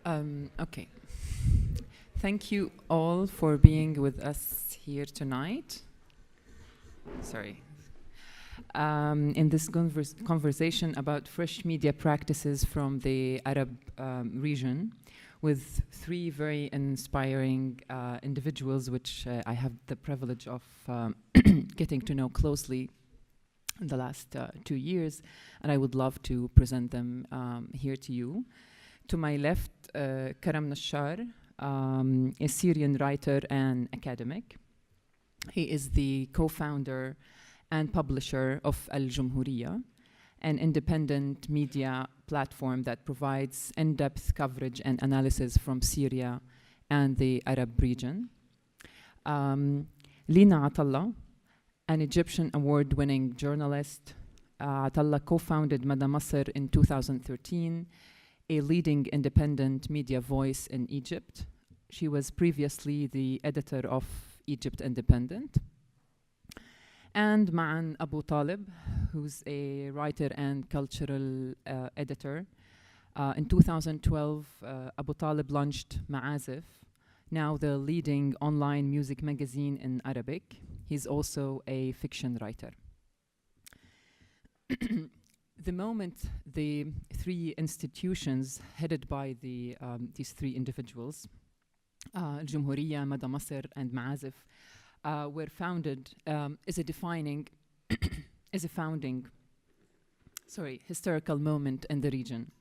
Okay. Thank you all for being with us here tonight. Sorry. In this conversation about fresh media practices from the Arab region, with three very inspiring individuals, which I have the privilege of getting to know closely in the last 2 years, and I would love to present them here to you. To my left, Karam Nachar, a Syrian writer and academic. He is the co-founder and publisher of Al-Jumhuriya, an independent media platform that provides in-depth coverage and analysis from Syria and the Arab region. Lina Attalah, an Egyptian award-winning journalist. Attalah co-founded Mada Masr in 2013, a leading independent media voice in Egypt. She was previously the editor of Egypt Independent. And Maan Abu Taleb, who's a writer and cultural editor. In 2012, Abu Taleb launched Ma'azif, now the leading online music magazine in Arabic. He's also a fiction writer. The moment the three institutions headed by these three individuals, Al-Jumhuriya, Mada Masr, and Ma'azif, were founded is a founding historical moment in the region.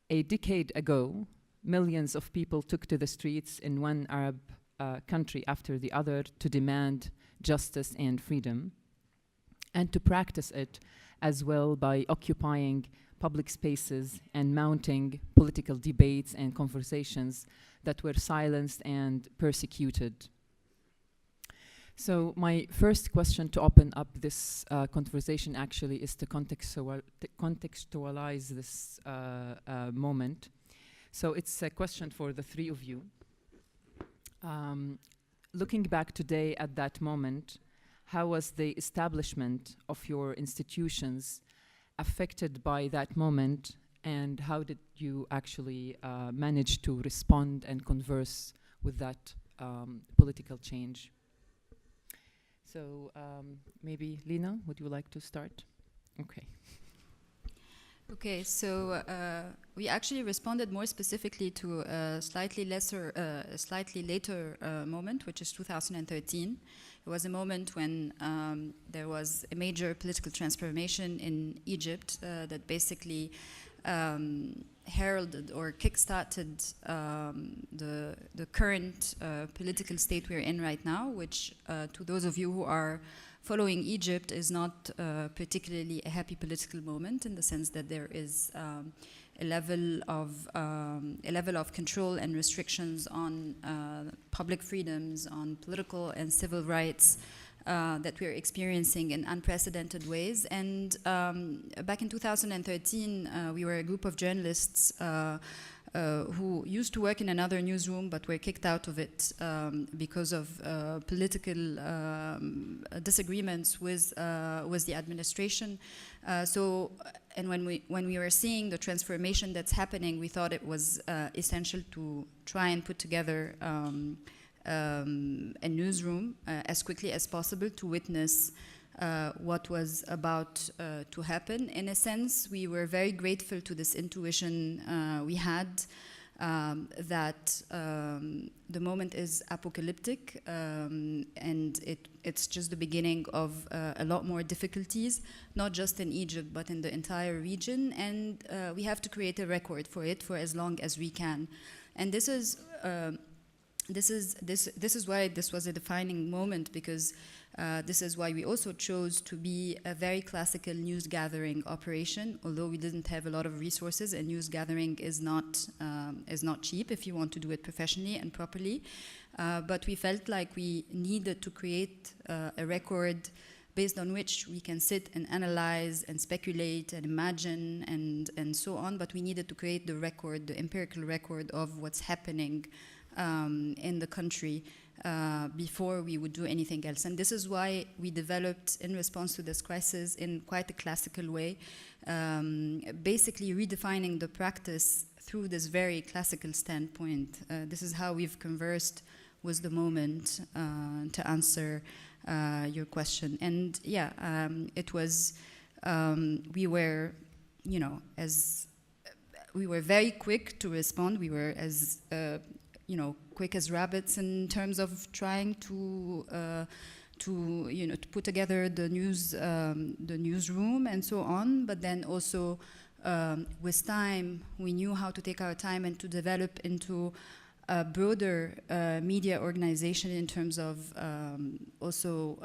A decade ago, millions of people took to the streets in one Arab country after the other to demand justice and freedom, and to practice it as well by occupying public spaces and mounting political debates and conversations that were silenced and persecuted. So my first question to open up this conversation actually is to contextualize this moment. So it's a question for the three of you. Looking back today at that moment, how was the establishment of your institutions affected by that moment, and how did you actually manage to respond and converse with that political change? So maybe Lina, would you like to start? Okay. Okay, so we actually responded more specifically to a slightly later moment, which is 2013. It was a moment when there was a major political transformation in Egypt that basically heralded or kick-started the current political state we're in right now, which to those of you who are following Egypt is not particularly a happy political moment, in the sense that there is a level of control and restrictions on public freedoms, on political and civil rights that we're experiencing in unprecedented ways. And back in 2013, we were a group of journalists who used to work in another newsroom but were kicked out of it because of political disagreements with the administration. And when we were seeing the transformation that's happening, we thought it was essential to try and put together a newsroom as quickly as possible to witness what was about to happen. In a sense, we were very grateful to this intuition we had that the moment is apocalyptic, and it's just the beginning of a lot more difficulties, not just in Egypt but in the entire region, and we have to create a record for it for as long as we can. And this is why this was a defining moment, because this is why we also chose to be a very classical news gathering operation, although we didn't have a lot of resources, and news gathering is not cheap if you want to do it professionally and properly. But we felt like we needed to create a record based on which we can sit and analyze and speculate and imagine and so on, but we needed to create the record, the empirical record of what's happening in the country before we would do anything else. And this is why we developed, in response to this crisis, in quite a classical way, basically redefining the practice through this very classical standpoint. This is how we've conversed with the moment to answer your question. And yeah, it was, we were, you know, we were very quick to respond. We were as, you know, quick as rabbits in terms of trying to you know, to put together the newsroom and so on. But then also with time, we knew how to take our time and to develop into a broader media organization in terms of also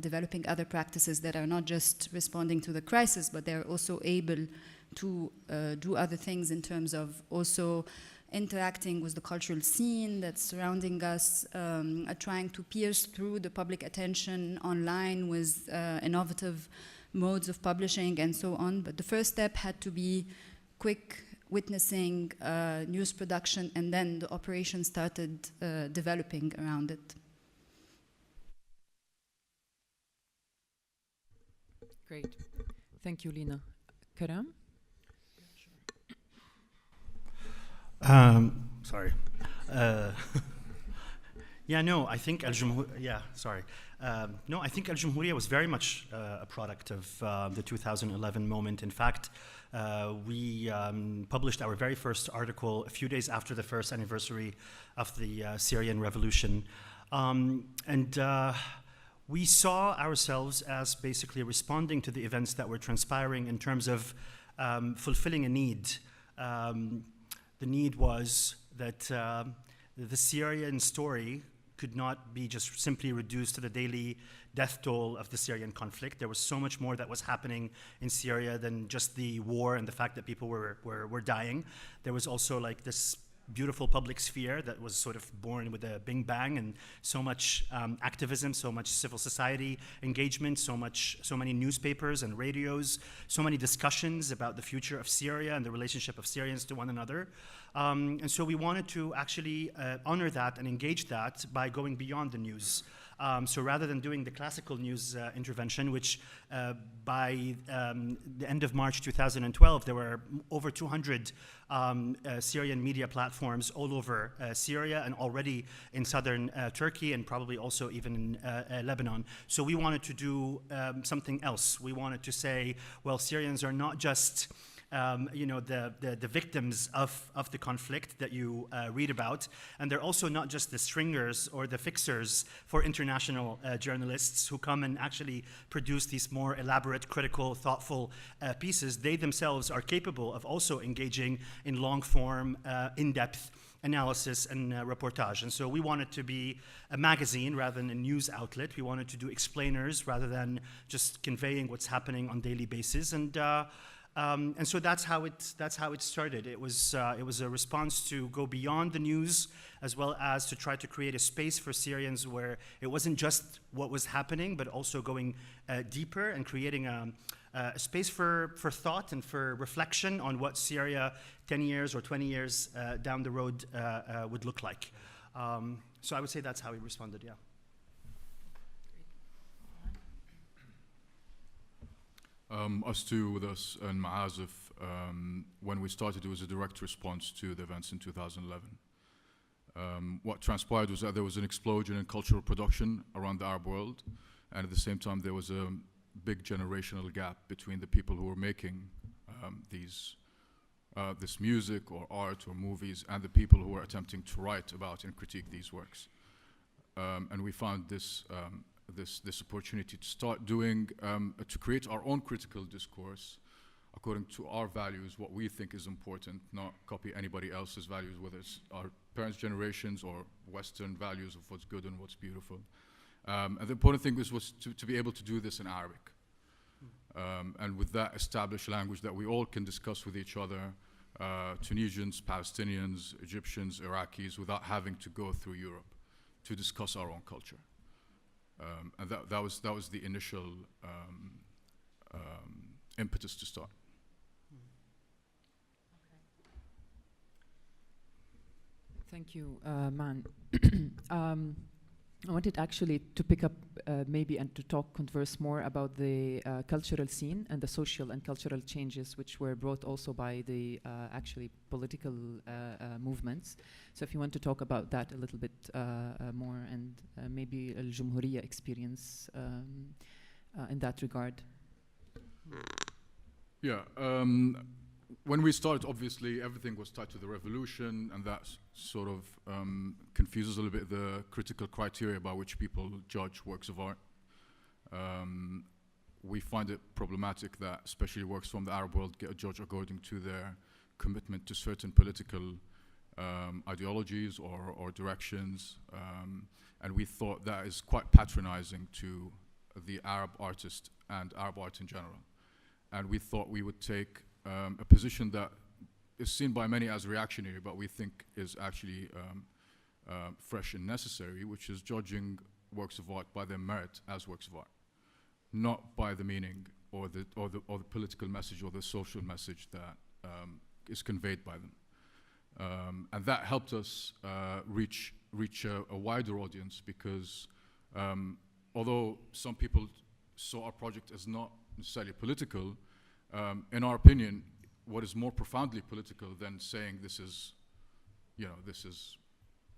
developing other practices that are not just responding to the crisis, but they're also able to do other things in terms of also interacting with the cultural scene that's surrounding us, trying to pierce through the public attention online with innovative modes of publishing and so on. But the first step had to be quick witnessing news production, and then the operation started developing around it. Great. Thank you, Lina. Karam? Sorry. Yeah, no, I think Al-Jumhuriya, sorry. No, I think Al-Jumhuriya was very much a product of the 2011 moment. In fact, we published our very first article a few days after the first anniversary of the Syrian revolution. And we saw ourselves as basically responding to the events that were transpiring in terms of fulfilling a need. The need was that the Syrian story could not be just simply reduced to the daily death toll of the Syrian conflict. There was so much more that was happening in Syria than just the war and the fact that people were dying. There was also like this beautiful public sphere that was sort of born with a bing bang, and so much activism, so much civil society engagement, so many newspapers and radios, so many discussions about the future of Syria and the relationship of Syrians to one another. And so we wanted to actually honor that and engage that by going beyond the news. So rather than doing the classical news intervention, which by the end of March 2012, there were over 200 Syrian media platforms all over Syria and already in southern Turkey and probably also even in Lebanon. So we wanted to do something else. We wanted to say, well, Syrians are not just you know, the victims of the conflict that you read about. And they're also not just the stringers or the fixers for international journalists who come and actually produce these more elaborate, critical, thoughtful pieces. They themselves are capable of also engaging in long-form, in-depth analysis and reportage. And so we wanted to be a magazine rather than a news outlet. We wanted to do explainers rather than just conveying what's happening on a daily basis. And so that's how it started. It was a response to go beyond the news, as well as to try to create a space for Syrians where it wasn't just what was happening, but also going deeper and creating a space for thought and for reflection on what Syria 10 years or 20 years down the road would look like. So I would say that's how we responded, yeah. Us too, with us and Ma'azif, when we started, it was a direct response to the events in 2011. What transpired was that there was an explosion in cultural production around the Arab world, and at the same time there was a big generational gap between the people who were making this music or art or movies and the people who were attempting to write about and critique these works. And we found this opportunity to start doing, to create our own critical discourse according to our values, what we think is important, not copy anybody else's values, whether it's our parents' generations or Western values of what's good and what's beautiful. And the important thing was to be able to do this in Arabic. And with that established language that we all can discuss with each other, Tunisians, Palestinians, Egyptians, Iraqis, without having to go through Europe to discuss our own culture. And that was the initial impetus to start. Thank you, Maan. I wanted actually to pick up maybe and to converse more about the cultural scene and the social and cultural changes which were brought also by the actually political movements. So if you want to talk about that a little bit more, and maybe Al-Jumhuriya experience in that regard. Yeah. When we started, obviously, everything was tied to the revolution, and that sort of confuses a little bit the critical criteria by which people judge works of art. We find it problematic that especially works from the Arab world get a judge according to their commitment to certain political ideologies or directions, and we thought that is quite patronizing to the Arab artist and Arab art in general. And we thought we would take a position that is seen by many as reactionary, but we think is actually fresh and necessary, which is judging works of art by their merit as works of art, not by the meaning or the political message or the social message that is conveyed by them. And that helped us reach a wider audience, because although some people saw our project as not necessarily political, in our opinion, what is more profoundly political than saying this is, this is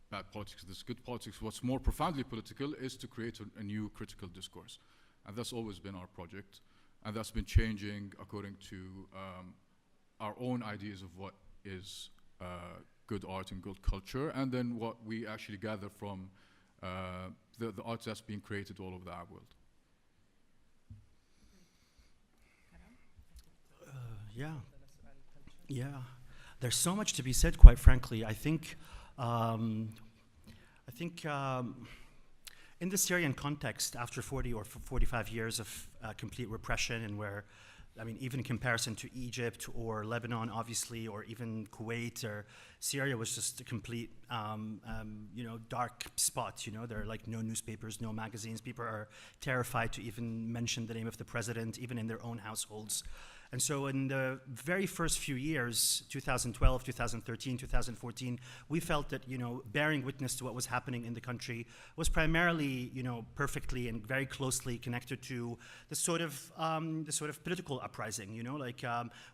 bad politics, this is good politics, what's more profoundly political is to create a new critical discourse. And that's always been our project. And that's been changing according to our own ideas of what is good art and good culture, and then what we actually gather from the art that's being created all over the Arab world. Yeah. There's so much to be said, quite frankly. I think in the Syrian context, after 40 or 45 years of complete repression, and where, I mean, even in comparison to Egypt or Lebanon, obviously, or even Kuwait or Syria was just a complete, dark spot. There are like no newspapers, no magazines. People are terrified to even mention the name of the president, even in their own households. And so in the very first few years, 2012, 2013, 2014, we felt that, bearing witness to what was happening in the country was primarily, perfectly and very closely connected to the sort of political uprising,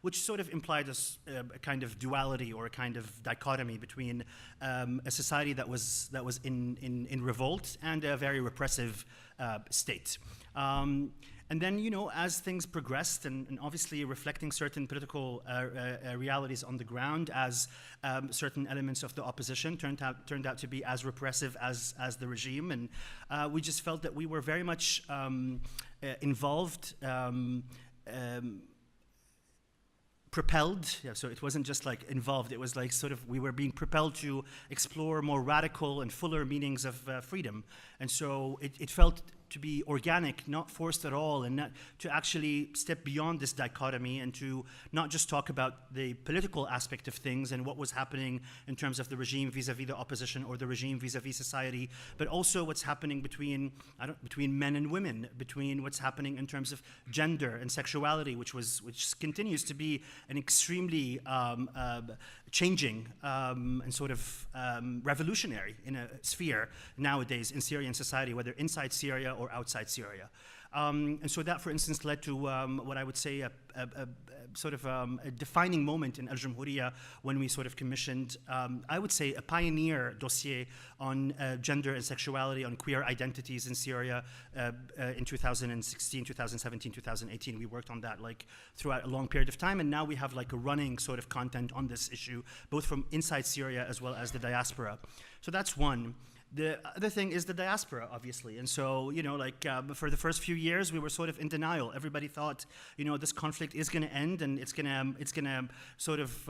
which sort of implied a kind of duality or a kind of dichotomy between a society that was in revolt and a very repressive state. And then, as things progressed, and obviously reflecting certain political realities on the ground, as certain elements of the opposition turned out to be as repressive as the regime, and we just felt that we were very much involved, propelled. So it wasn't just like involved, it was like sort of we were being propelled to explore more radical and fuller meanings of freedom. And so it felt to be organic, not forced at all, and not to actually step beyond this dichotomy and to not just talk about the political aspect of things and what was happening in terms of the regime vis-a-vis the opposition or the regime vis-a-vis society, but also what's happening between men and women, between what's happening in terms of gender and sexuality, which continues to be an extremely changing and sort of revolutionary in a sphere nowadays in Syrian society, whether inside Syria or outside Syria. And so that, for instance, led to what I would say a defining moment in Al-Jumhuriya, when we sort of commissioned, I would say, a pioneer dossier on gender and sexuality, on queer identities in Syria in 2016, 2017, 2018. We worked on that throughout a long period of time, and now we have a running sort of content on this issue, both from inside Syria as well as the diaspora. So that's one. The other thing is the diaspora, obviously. And so, for the first few years, we were sort of in denial. Everybody thought, this conflict is going to end, and it's going to sort of,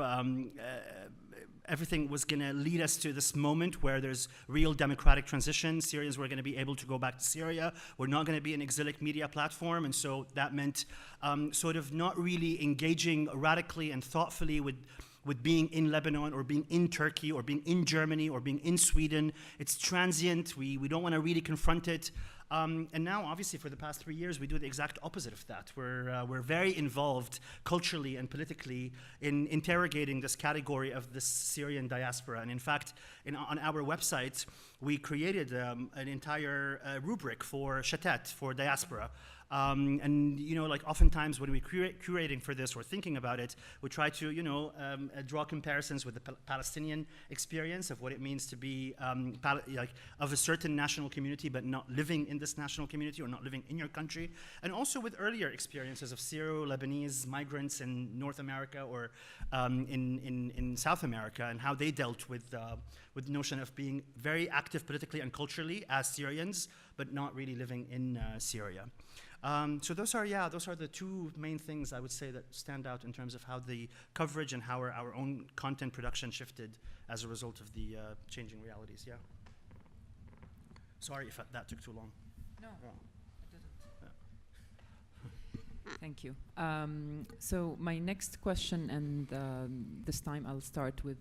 everything was going to lead us to this moment where there's real democratic transition. Syrians were going to be able to go back to Syria. We're not going to be an exilic media platform. And so that meant sort of not really engaging radically and thoughtfully with being in Lebanon or being in Turkey or being in Germany or being in Sweden. It's transient. We don't want to really confront it. And now, obviously, for the past 3 years, we do the exact opposite of that. We're very involved culturally and politically in interrogating this category of the Syrian diaspora. And in fact, on our website, we created an entire rubric for shatat, for diaspora. And you know, like oftentimes when we're curating for this or thinking about it, we try to, you know, draw comparisons with the Palestinian experience of what it means to be like of a certain national community but not living in this national community or not living in your country, and also with earlier experiences of Syro-Lebanese migrants in North America or in South America, and how they dealt with the notion of being very active politically and culturally as Syrians, but not really living in Syria. So those are the two main things I would say that stand out in terms of how the coverage and how our own content production shifted as a result of the changing realities. Yeah. Sorry if that took too long. No, Oh. it didn't. Thank you. So my next question, and this time I'll start with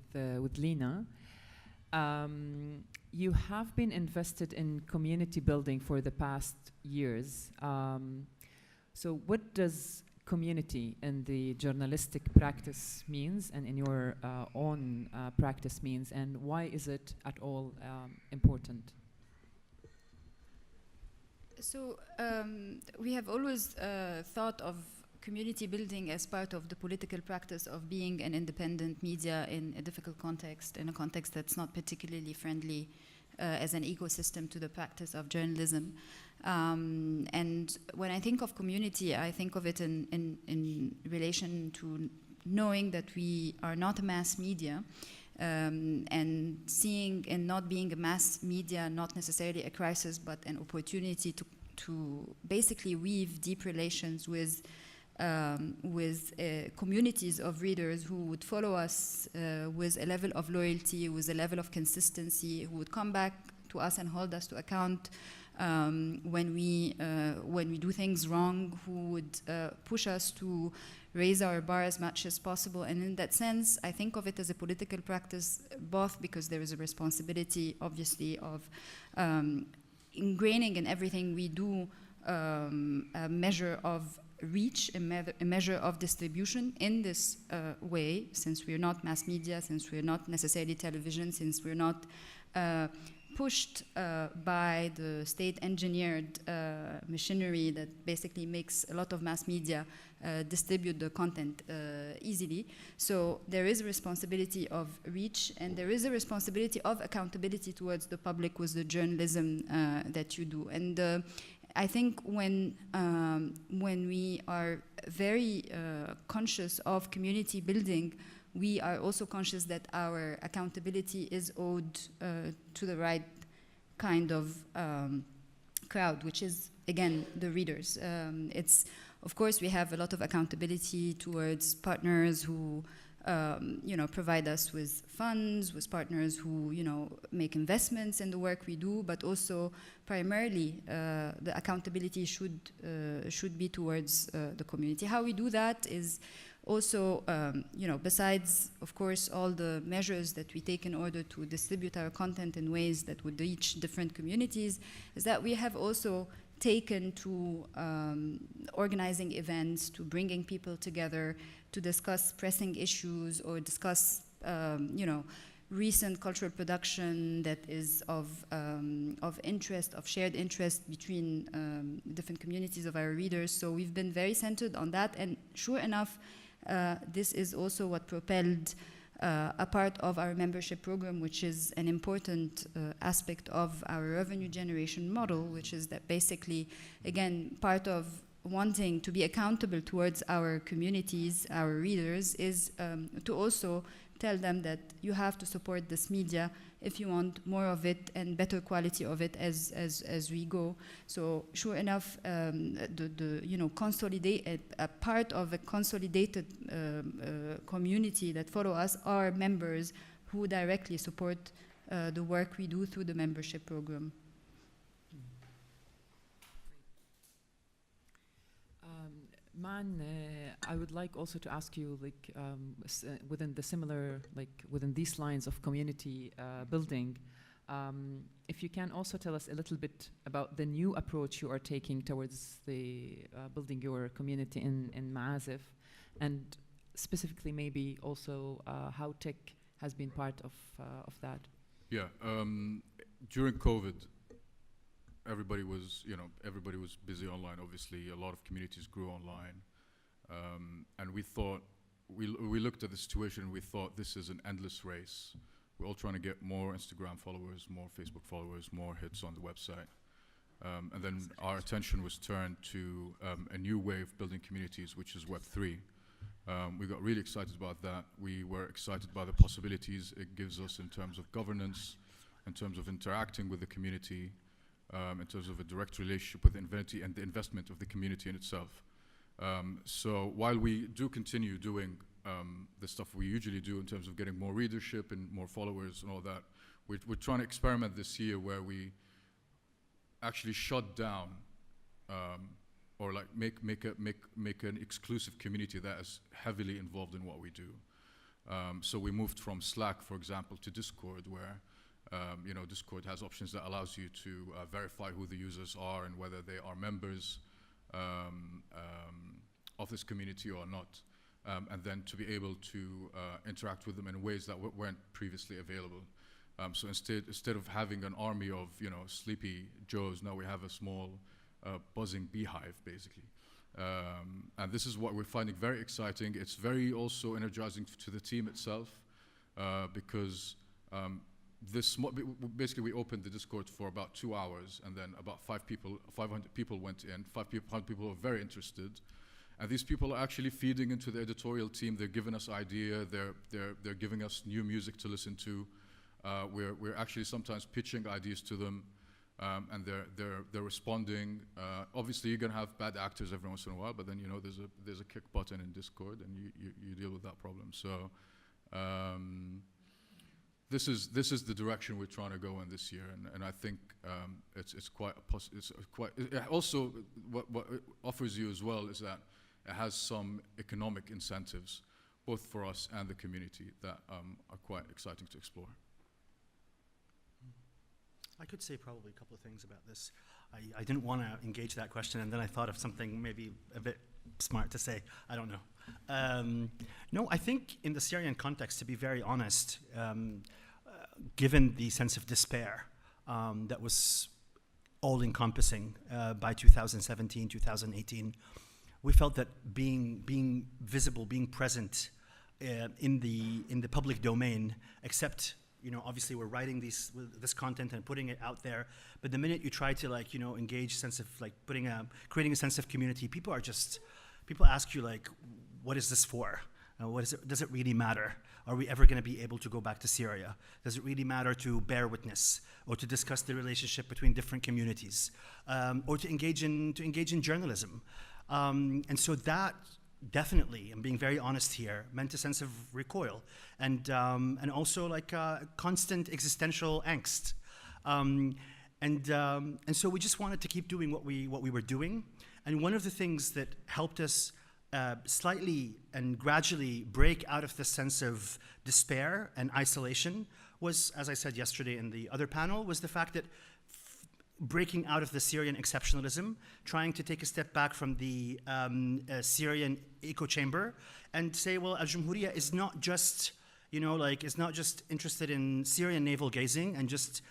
Lina. You have been invested in community building for the past years. So what does community in the journalistic practice means, and in your own practice means, and why is it at all important? So we have always thought of community building as part of the political practice of being an independent media in a difficult context, in a context that's not particularly friendly as an ecosystem to the practice of journalism. And when I think of community, I think of it in relation to knowing that we are not a mass media, and seeing and not being a mass media not necessarily a crisis but an opportunity to basically weave deep relations with communities of readers who would follow us with a level of loyalty, with a level of consistency, who would come back to us and hold us to account when we do things wrong, who would push us to raise our bar as much as possible. And in that sense, I think of it as a political practice, both because there is a responsibility, obviously, of ingraining in everything we do a measure of reach, a measure of distribution in this way, since we're not mass media, since we're not necessarily television, since we're not pushed by the state-engineered machinery that basically makes a lot of mass media distribute the content easily. So there is a responsibility of reach, and there is a responsibility of accountability towards the public with the journalism that you do. And I think when we are very conscious of community building, we are also conscious that our accountability is owed to the right kind of crowd, which is, again, the readers. Of course, we have a lot of accountability towards partners who provide us with funds, with partners who, make investments in the work we do, but also primarily the accountability should be towards the community. How we do that is also, besides, of course, all the measures that we take in order to distribute our content in ways that would reach different communities, is that we have also taken to organizing events, to bringing people together, to discuss pressing issues or discuss, recent cultural production that is of interest, of shared interest between different communities of our readers. So we've been very centered on that, and sure enough, this is also what propelled a part of our membership program, which is an important aspect of our revenue generation model, which is that basically, again, part of wanting to be accountable towards our communities, our readers, is to also tell them that you have to support this media if you want more of it and better quality of it as we go. So sure enough, consolidate a part of a consolidated community that follow us are members who directly support the work we do through the membership program. Maan, I would like also to ask you, within these lines of community building, If you can also tell us a little bit about the new approach you are taking towards the building your community in Ma'azif, and specifically maybe also how tech has been part of that. Yeah, during COVID, everybody was busy online. Obviously, a lot of communities grew online, and we thought, we looked at the situation and we thought this is an endless race. We're all trying to get more Instagram followers, more Facebook followers, more hits on the website. And then our attention was turned to a new way of building communities, which is Web3. We got really excited about that. We were excited by the possibilities it gives us in terms of governance, in terms of interacting with the community, in terms of a direct relationship with Infinity and the investment of the community in itself. So while we do continue doing the stuff we usually do in terms of getting more readership and more followers and all that, we're trying to experiment this year where we actually shut down or like make an exclusive community that is heavily involved in what we do. So we moved from Slack, for example, to Discord, where Discord has options that allows you to verify who the users are and whether they are members of this community or not, and then to be able to interact with them in ways that weren't previously available. So instead of having an army of sleepy Joes, now we have a small buzzing beehive, basically. And this is what we're finding very exciting. It's very also energizing to the team itself, because basically we opened the Discord for about 2 hours, and then about 500 people went in. 500 people were very interested, and these people are actually feeding into the editorial team. They're giving us ideas. They're giving us new music to listen to. We're actually sometimes pitching ideas to them, and they're responding. Obviously, you're gonna have bad actors every once in a while, but then there's a kick button in Discord, and you deal with that problem. So. This is the direction we're trying to go in this year, and I think it's quite also what it offers you as well is that it has some economic incentives, both for us and the community, that are quite exciting to explore. I could say probably a couple of things about this. I didn't want to engage that question, and then I thought of something maybe a bit smart to say. I don't know. No, I think in the Syrian context, to be very honest, given the sense of despair that was all-encompassing by 2017, 2018, we felt that being visible, being present in the public domain, except obviously we're writing this content and putting it out there, but the minute you try to engage sense of creating a sense of community, people ask you what is this for? Does it really matter? Are we ever going to be able to go back to Syria? Does it really matter to bear witness or to discuss the relationship between different communities, or to engage in journalism? And so that definitely, I'm being very honest here, meant a sense of recoil and also constant existential angst. And so we just wanted to keep doing what we were doing. And one of the things that helped us slightly and gradually break out of the sense of despair and isolation was, as I said yesterday in the other panel, was the fact that breaking out of the Syrian exceptionalism, trying to take a step back from the Syrian echo chamber and say, well, Al-Jumhuriya is not just is not just interested in Syrian navel gazing and just,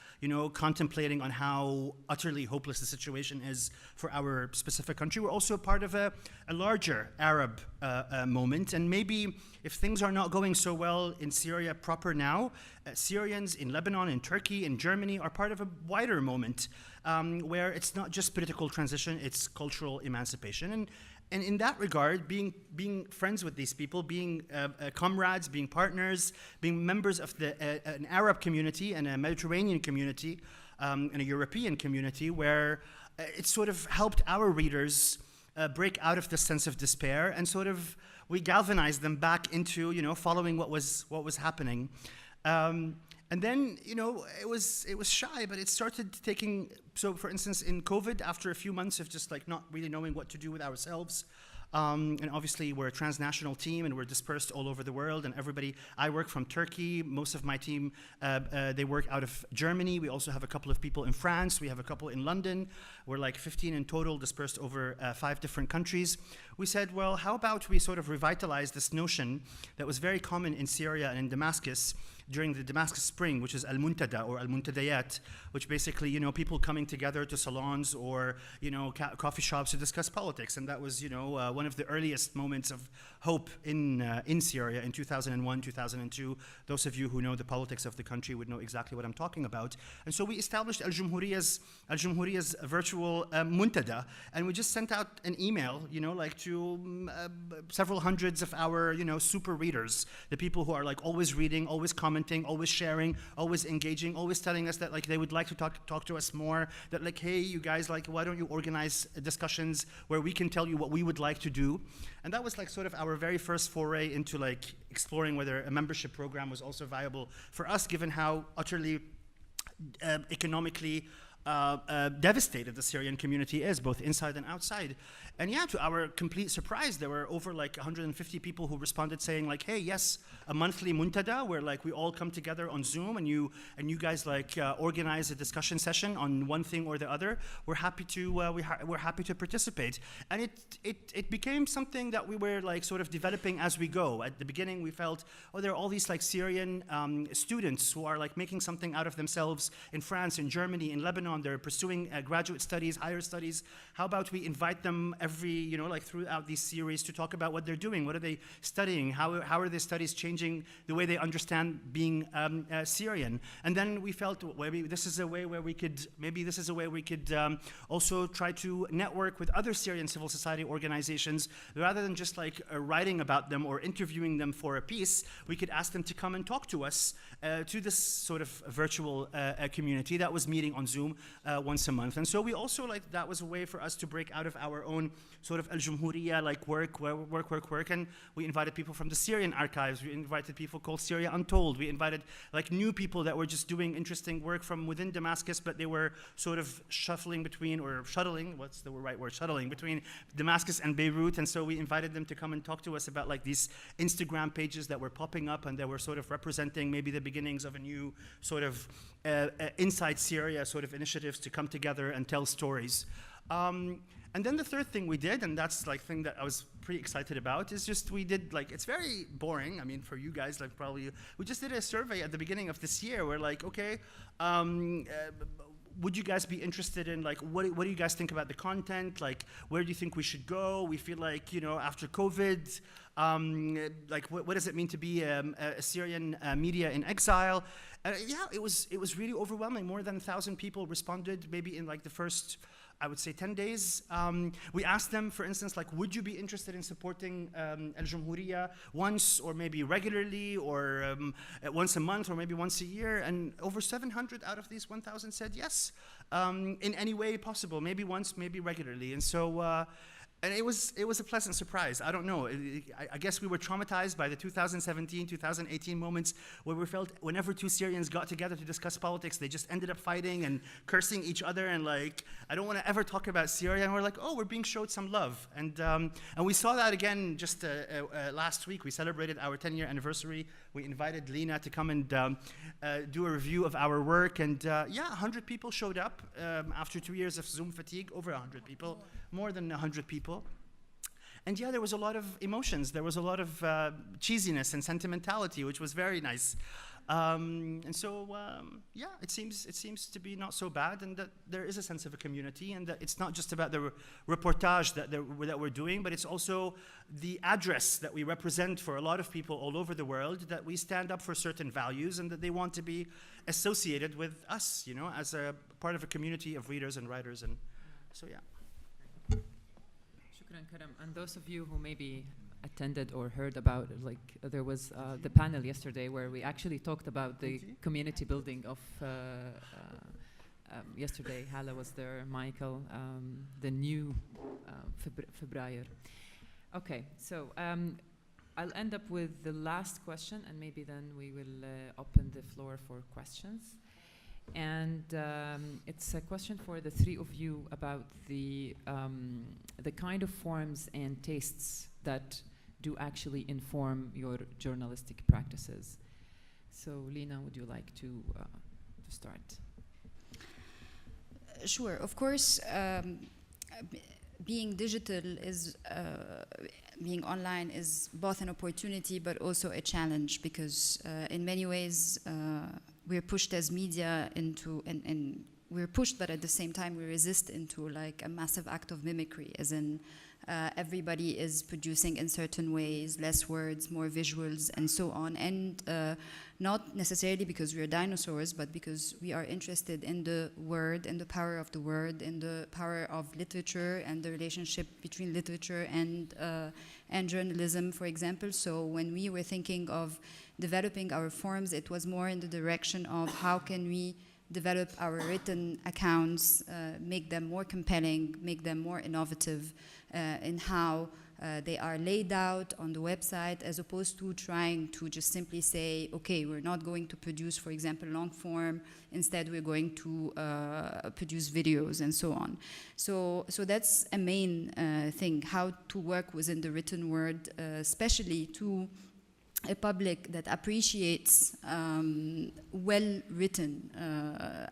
contemplating on how utterly hopeless the situation is for our specific country. We're also part of a larger Arab moment. And maybe if things are not going so well in Syria proper now, Syrians in Lebanon, in Turkey, in Germany are part of a wider moment where it's not just political transition, it's cultural emancipation. And in that regard, being friends with these people, being comrades, being partners, being members of an Arab community and a Mediterranean community and a European community, where it sort of helped our readers break out of the sense of despair, and sort of we galvanized them back into following what was happening. And then, it was shy, but it started taking, so for instance, in COVID, after a few months of just not really knowing what to do with ourselves, And obviously, we're a transnational team, and we're dispersed all over the world. And everybody, I work from Turkey. Most of my team, they work out of Germany. We also have a couple of people in France. We have a couple in London. We're like 15 in total, dispersed over 5 different countries. We said, well, how about we sort of revitalize this notion that was very common in Syria and in Damascus during the Damascus Spring, which is Al-Muntada or Al-Muntadayat, which basically, you know, people coming together to salons or, you know, coffee shops to discuss politics. And that was, you know, one of the earliest moments of hope in Syria in 2001, 2002. Those of you who know the politics of the country would know exactly what I'm talking about. And so we established Al-Jumhuriya's virtual Muntada, and we just sent out an email, you know, like to several hundreds of our, you know, super readers, the people who are like always reading, always commenting, always sharing, always engaging, always telling us that like they would like to talk to us more, that like, hey, you guys, like, why don't you organize discussions where we can tell you what we would like to do? And that was like sort of our very first foray into like exploring whether a membership program was also viable for us, given how utterly economically devastated the Syrian community is, both inside and outside. And yeah, to our complete surprise, there were over like 150 people who responded saying like, hey, yes, a monthly muntada where like we all come together on Zoom and you guys like organize a discussion session on one thing or the other. We're happy to we're happy to participate. And it became something that we were like sort of developing as we go. At the beginning, we felt, oh, there are all these like Syrian students who are like making something out of themselves in France, in Germany, in Lebanon. They're pursuing graduate studies, higher studies. How about we invite them every, you know, like throughout these series to talk about what they're doing, what are they studying, how are their studies changing the way they understand being Syrian. And then we felt, well, maybe this is a way where we could, also try to network with other Syrian civil society organizations, rather than just like writing about them or interviewing them for a piece. We could ask them to come and talk to us, to this sort of virtual community that was meeting on Zoom once a month. And so we also, like, that was a way for us to break out of our own sort of Al-Jumhuriya, like work, and we invited people from the Syrian archives, we invited people called Syria Untold, we invited like new people that were just doing interesting work from within Damascus, but they were sort of shuttling between Damascus and Beirut, and so we invited them to come and talk to us about like these Instagram pages that were popping up, and they were sort of representing maybe the beginnings of a new sort of inside Syria sort of initiatives to come together and tell stories. And then the third thing we did, and that's like thing that I was pretty excited about, is just we did like, it's very boring, I mean for you guys, like probably, we just did a survey at the beginning of this year. We're like, okay, would you guys be interested in like, what do you guys think about the content? Like, where do you think we should go? We feel like, you know, after COVID, like what does it mean to be a Syrian media in exile? Yeah, it was really overwhelming. More than 1,000 people responded maybe in like the first, I would say 10 days. We asked them, for instance, like, would you be interested in supporting Al-Jumhuriya once or maybe regularly, or once a month or maybe once a year? And over 700 out of these 1,000 said yes, in any way possible, maybe once, maybe regularly. And so, and it was a pleasant surprise. I don't know. I guess we were traumatized by the 2017, 2018 moments where we felt whenever two Syrians got together to discuss politics, they just ended up fighting and cursing each other, and like, I don't want to ever talk about Syria. And we're like, oh, we're being showed some love. And we saw that again just last week. We celebrated our 10-year anniversary. We invited Lina to come and do a review of our work. And yeah, 100 people showed up after 2 years of Zoom fatigue, over 100 people, more than 100 people. And yeah, there was a lot of emotions. There was a lot of cheesiness and sentimentality, which was very nice. And so, yeah, it seems to be not so bad, and that there is a sense of a community, and that it's not just about the reportage that we're doing, but it's also the address that we represent for a lot of people all over the world, that we stand up for certain values and that they want to be associated with us, you know, as a part of a community of readers and writers. And so, yeah. Shukran, Karam. And those of you who maybe attended or heard about, like, there was the panel yesterday where we actually talked about the community building of yesterday. Hala was there, Michael, the new Febrayer. Okay, so I'll end up with the last question, and maybe then we will open the floor for questions. And it's a question for the three of you about the kind of forms and tastes that do actually inform your journalistic practices. So, Lina, would you like to start? Sure. Of course, being digital is, being online is both an opportunity but also a challenge, because in many ways we're pushed as media into, and we're pushed, but at the same time we resist into like a massive act of mimicry, as in everybody is producing in certain ways, less words, more visuals, and so on. And not necessarily because we're dinosaurs, but because we are interested in the word, and the power of the word, and the power of literature, and the relationship between literature and journalism, for example. So when we were thinking of developing our forms, it was more in the direction of how can we develop our written accounts, make them more compelling, make them more innovative in how they are laid out on the website, as opposed to trying to just simply say, okay, we're not going to produce, for example, long form, instead we're going to produce videos and so on. So that's a main thing, how to work within the written word, especially to a public that appreciates well-written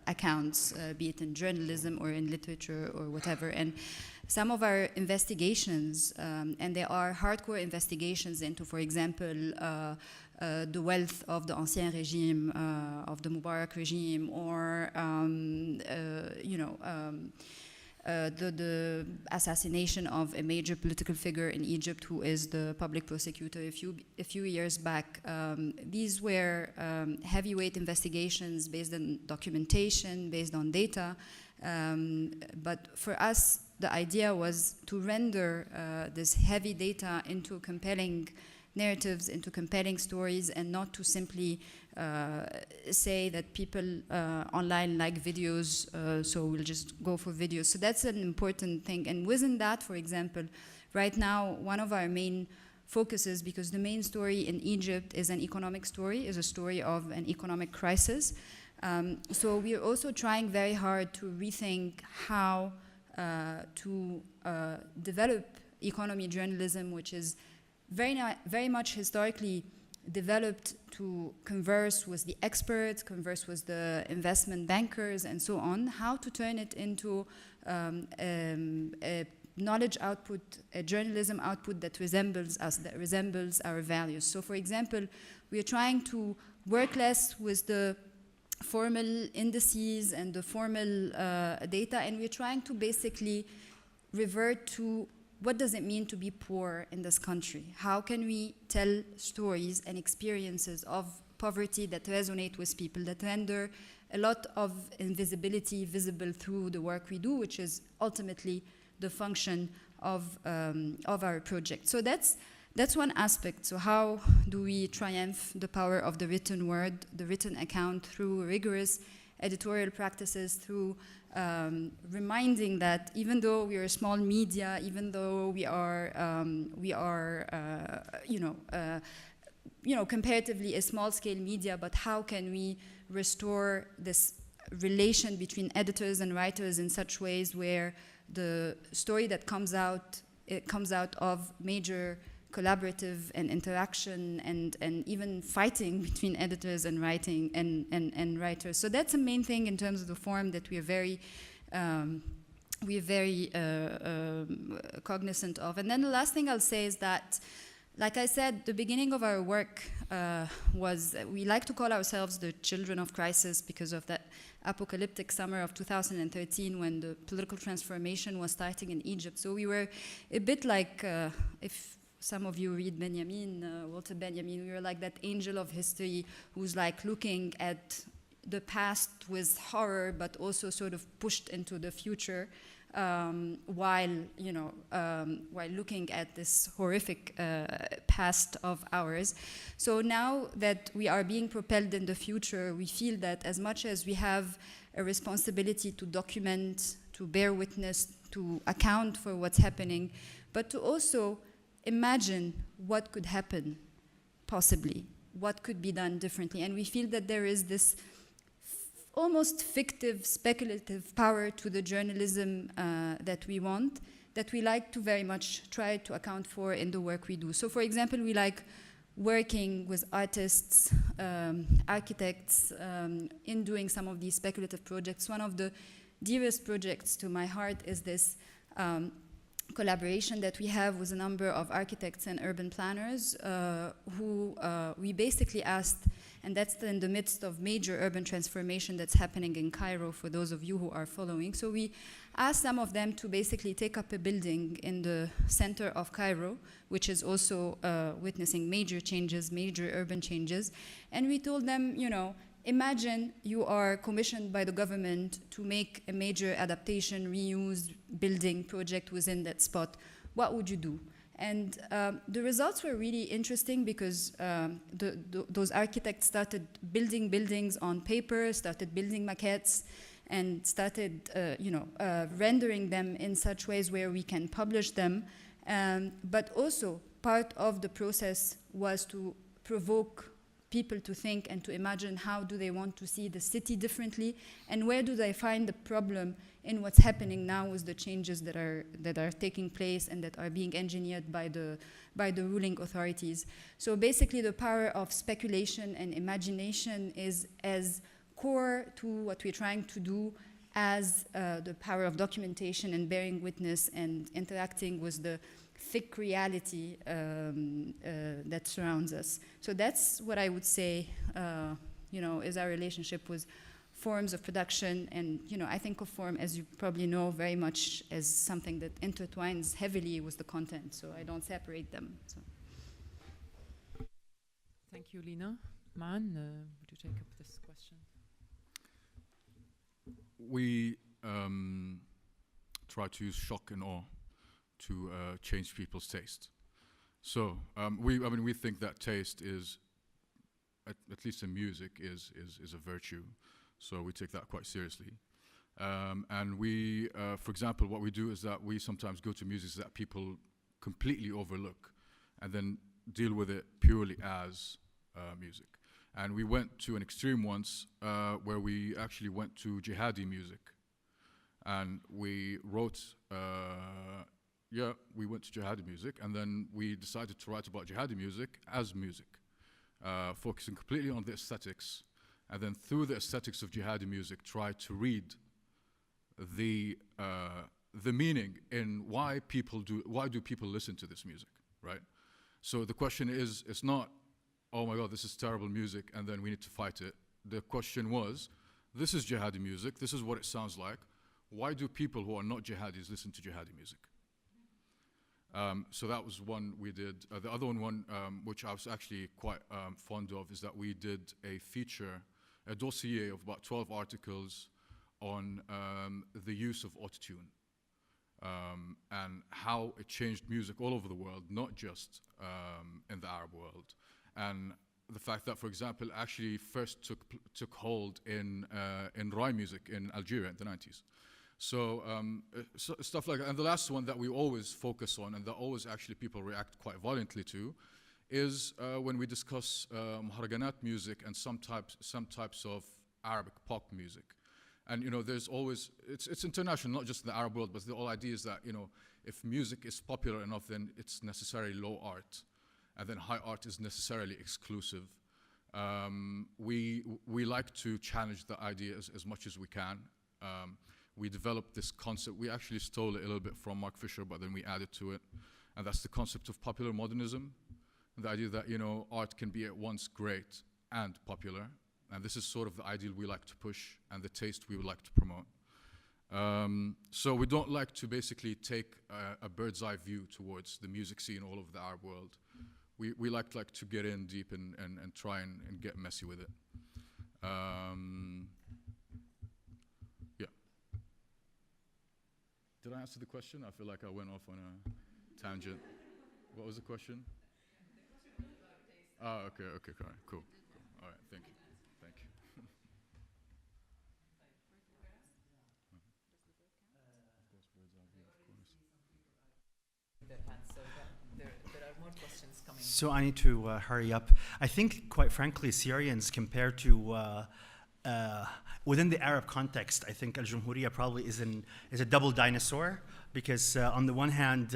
accounts, be it in journalism or in literature or whatever. And some of our investigations, and there are hardcore investigations into, for example, the wealth of the Ancien Régime, of the Mubarak regime, or the assassination of a major political figure in Egypt, who is the public prosecutor a few years back. These were heavyweight investigations based on documentation, based on data. But for us, the idea was to render this heavy data into compelling narratives, into compelling stories, and not to simply say that people online like videos, so we'll just go for videos. So that's an important thing. And within that, for example, right now, one of our main focuses, because the main story in Egypt is an economic story, is a story of an economic crisis. So we are also trying very hard to rethink how to develop economy journalism, which is very much historically developed to converse with the experts, converse with the investment bankers, and so on, how to turn it into a knowledge output, a journalism output that resembles us, that resembles our values. So, for example, we are trying to work less with the formal indices and the formal data, and we're trying to basically revert to what does it mean to be poor in this country? How can we tell stories and experiences of poverty that resonate with people, that render a lot of invisibility visible through the work we do, which is ultimately the function of our project. So that's one aspect. So how do we triumph the power of the written word, the written account, through rigorous editorial practices, through reminding that even though we are a small media, even though we are comparatively a small-scale media, but how can we restore this relation between editors and writers in such ways where the story that comes out, it comes out of major collaborative and interaction and even fighting between editors and writing and writers. So that's the main thing in terms of the form that we are very cognizant of. And then the last thing I'll say is that, like I said, the beginning of our work was, we like to call ourselves the children of crisis because of that apocalyptic summer of 2013 when the political transformation was starting in Egypt. So we were a bit like, if some of you read Walter Benjamin, we were like that angel of history who's like looking at the past with horror, but also sort of pushed into the future, while looking at this horrific past of ours. So now that we are being propelled in the future, we feel that as much as we have a responsibility to document, to bear witness, to account for what's happening, but to also imagine what could happen, possibly, what could be done differently. And we feel that there is this almost fictive, speculative power to the journalism that we want, that we like to very much try to account for in the work we do. So for example, we like working with artists, architects, in doing some of these speculative projects. One of the dearest projects to my heart is this collaboration that we have with a number of architects and urban planners who we basically asked, and that's in the midst of major urban transformation that's happening in Cairo, for those of you who are following. So we asked some of them to basically take up a building in the center of Cairo, which is also witnessing major changes, major urban changes. And we told them, you know, imagine you are commissioned by the government to make a major adaptation, reuse building project within that spot. What would you do? And the results were really interesting because those architects started building buildings on paper, started building maquettes, and started rendering them in such ways where we can publish them. But also part of the process was to provoke people to think and to imagine how do they want to see the city differently, and where do they find the problem in what's happening now with the changes that are taking place and that are being engineered by the ruling authorities. So basically the power of speculation and imagination is as core to what we're trying to do as the power of documentation and bearing witness and interacting with the thick reality that surrounds us. So that's what I would say, is our relationship with forms of production. And, I think of form, as you probably know, very much as something that intertwines heavily with the content. So I don't separate them. So. Thank you, Lina. Maan, would you take up this question? We try to use shock and awe to change people's taste. So we think that taste is, at least in music, is a virtue. So we take that quite seriously. And we, for example, what we do is that we sometimes go to music that people completely overlook and then deal with it purely as music. And we went to an extreme once where we actually went to jihadi music. And we wrote, we went to jihadi music, and then we decided to write about jihadi music as music, focusing completely on the aesthetics, and then through the aesthetics of jihadi music, try to read the meaning in why do people listen to this music, right? So the question is, it's not, oh my God, this is terrible music, and then we need to fight it. The question was, this is jihadi music, this is what it sounds like. Why do people who are not jihadis listen to jihadi music? So that was one we did. The other one, which I was actually quite fond of, is that we did a feature, a dossier of about 12 articles on the use of autotune and how it changed music all over the world, not just in the Arab world. And the fact that, for example, actually first took hold in Rai music in Algeria in the 90s. So, stuff like that. And the last one that we always focus on, and that always actually people react quite violently to, is when we discuss Maharaganat music and some types of Arabic pop music. And there's always, it's international, not just in the Arab world, but the whole idea is that if music is popular enough, then it's necessarily low art, and then high art is necessarily exclusive. We like to challenge the idea as much as we can. We developed this concept. We actually stole it a little bit from Mark Fisher, but then we added to it. And that's the concept of popular modernism. The idea that, art can be at once great and popular. And this is sort of the ideal we like to push and the taste we would like to promote. So we don't like to basically take a bird's eye view towards the music scene all over the Arab world. We like to get in deep and try and get messy with it. Did I answer the question? I feel like I went off on a tangent. What was the question? Oh, okay, cool. All right, thank you. There are more questions coming. So I need to hurry up. I think, quite frankly, Syrians, compared to within the Arab context, I think Al-Jumhuriya probably is a double dinosaur, because on the one hand,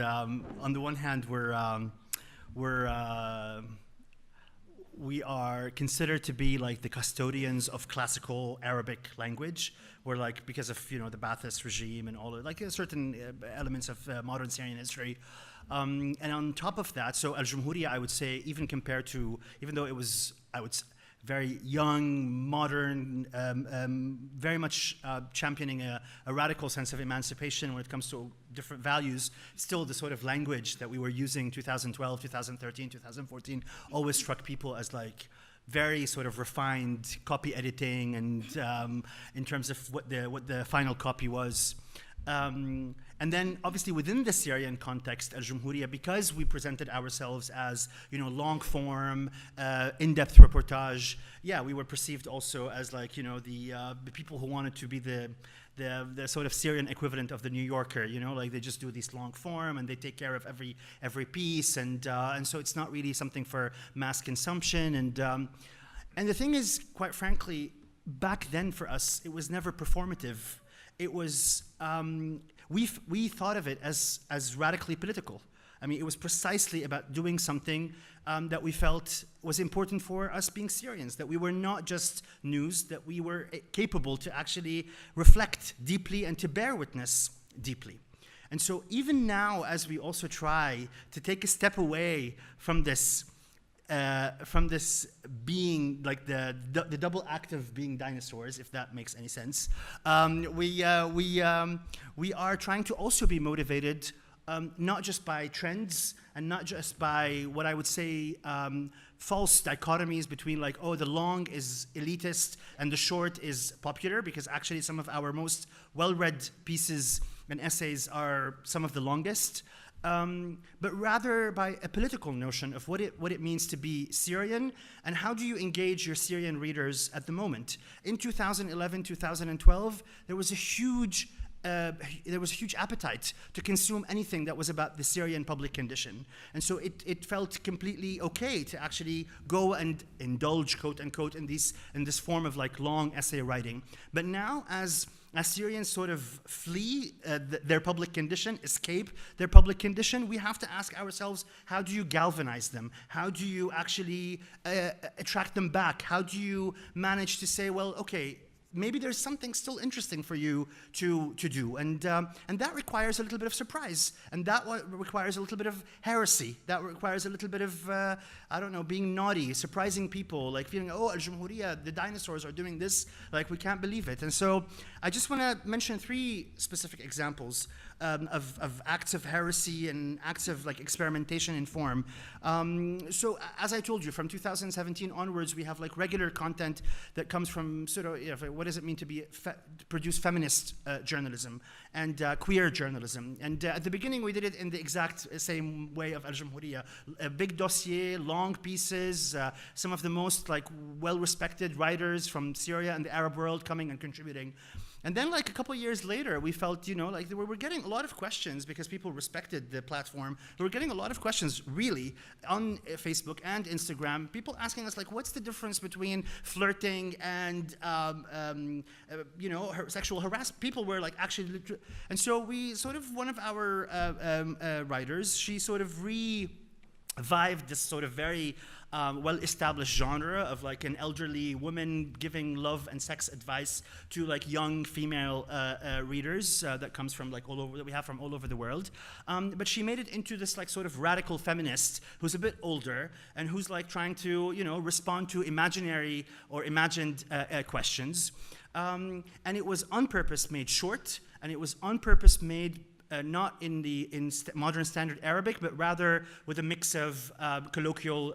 we are considered to be like the custodians of classical Arabic language. We're like, because of the Ba'athist regime and all of like certain elements of modern Syrian history. And on top of that, so Al-Jumhuriya, I would say, even compared to, even though it was, very young, modern, very much championing a radical sense of emancipation when it comes to different values, still the sort of language that we were using 2012, 2013, 2014 always struck people as like very sort of refined copy editing, and in terms of what the final copy was. And then obviously within the Syrian context, Al-Jumhuriya, because we presented ourselves as, long form, in-depth reportage, we were perceived also as like, the people who wanted to be the sort of Syrian equivalent of the New Yorker, like they just do this long form and they take care of every piece, and so it's not really something for mass consumption. And the thing is, quite frankly, back then for us, it was never performative. It was, we thought of it as radically political. I mean, it was precisely about doing something that we felt was important for us being Syrians, that we were not just news, that we were capable to actually reflect deeply and to bear witness deeply. And so even now, as we also try to take a step away from this being like the double act of being dinosaurs, if that makes any sense, we are trying to also be motivated not just by trends and not just by what I would say false dichotomies between like, oh, the long is elitist and the short is popular, because actually some of our most well-read pieces and essays are some of the longest. But rather by a political notion of what it means to be Syrian, and how do you engage your Syrian readers at the moment. In 2011, 2012, there was a huge appetite to consume anything that was about the Syrian public condition. And so it felt completely okay to actually go and indulge, quote unquote, in this form of like long essay writing. But now, as Syrians sort of flee their public condition, escape their public condition, we have to ask ourselves, how do you galvanize them? How do you actually attract them back? How do you manage to say, well, okay, maybe there's something still interesting for you to do, and that requires a little bit of surprise, and that requires a little bit of heresy, that requires a little bit of being naughty, surprising people, like feeling, oh, Al-Jumhuriya, the dinosaurs are doing this, like we can't believe it. And so I just want to mention 3 specific examples of acts of heresy and acts of like experimentation in form. So as I told you, from 2017 onwards, we have like regular content that comes from sort of, what does it mean to produce feminist journalism and queer journalism. And at the beginning, we did it in the exact same way of Al-Jumhuriya. A big dossier, long pieces, some of the most like well-respected writers from Syria and the Arab world coming and contributing. And then like a couple of years later, we felt, like we were getting a lot of questions because people respected the platform. We were getting a lot of questions really on Facebook and Instagram, people asking us like, what's the difference between flirting and, sexual harassment? People were like actually, and so we sort of, one of our writers, she sort of revived this sort of very well-established genre of like an elderly woman giving love and sex advice to like young female readers that comes from like all over, that we have from all over the world. But she made it into this like sort of radical feminist who's a bit older and who's like trying to, respond to imaginary or imagined questions. And it was on purpose made short, and it was on purpose made not in modern standard Arabic, but rather with a mix of colloquial